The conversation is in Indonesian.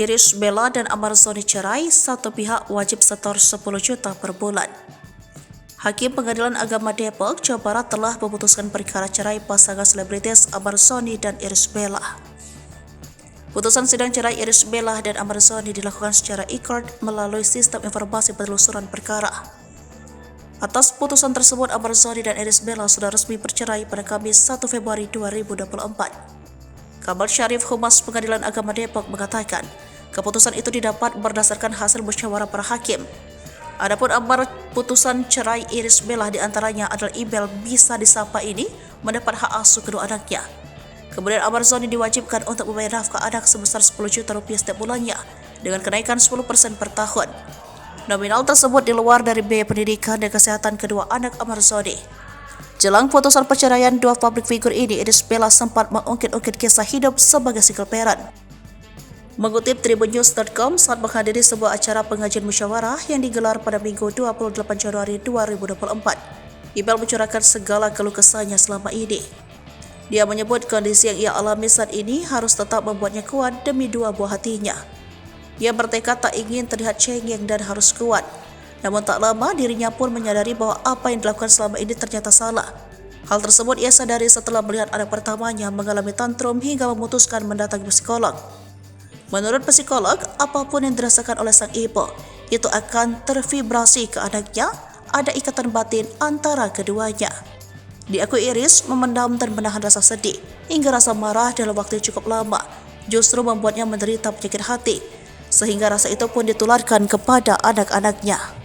Irish Bella dan Amar Zoni cerai, satu pihak wajib setor 10 juta per bulan. Hakim Pengadilan Agama Depok, Jawa Barat telah memutuskan perkara cerai pasangan selebritis Amar Zoni dan Irish Bella. Putusan sidang cerai Irish Bella dan Amar Zoni dilakukan secara e-court melalui sistem informasi penelusuran perkara. Atas putusan tersebut, Amar Zoni dan Irish Bella sudah resmi bercerai pada Kamis 1 Februari 2024. Kamal Syarif, Humas Pengadilan Agama Depok, mengatakan keputusan itu didapat berdasarkan hasil musyawarah para hakim. Adapun amar putusan cerai Irish Bella diantaranya adalah Ibel bisa disapa ini mendapat hak asuh kedua anaknya. Kemudian Amar Zoni diwajibkan untuk membayar nafkah anak sebesar 10 juta rupiah setiap bulannya dengan kenaikan 10% per tahun. Nominal tersebut di luar dari biaya pendidikan dan kesehatan kedua anak Amar Zoni. Jelang putusan perceraian dua publik figur ini, Irish Bella sempat mengungkit-ungkit kisah hidup sebagai single parent. Mengutip tribunnews.com saat menghadiri sebuah acara pengajian musyawarah yang digelar pada Minggu 28 Januari 2024, Ibel mencurahkan segala keluh kesahnya selama ini. Dia menyebut kondisi yang ia alami saat ini harus tetap membuatnya kuat demi dua buah hatinya. Ia bertekad tak ingin terlihat cengeng dan harus kuat. Namun tak lama dirinya pun menyadari bahwa apa yang dilakukan selama ini ternyata salah. Hal tersebut ia sadari setelah melihat anak pertamanya mengalami tantrum hingga memutuskan mendatangi psikolog. Menurut psikolog, apapun yang dirasakan oleh sang ibu, itu akan tervibrasi ke anaknya, ada ikatan batin antara keduanya. Diakui Irish memendam dan menahan rasa sedih, hingga rasa marah dalam waktu yang cukup lama, justru membuatnya menderita penyakit hati, sehingga rasa itu pun ditularkan kepada anak-anaknya.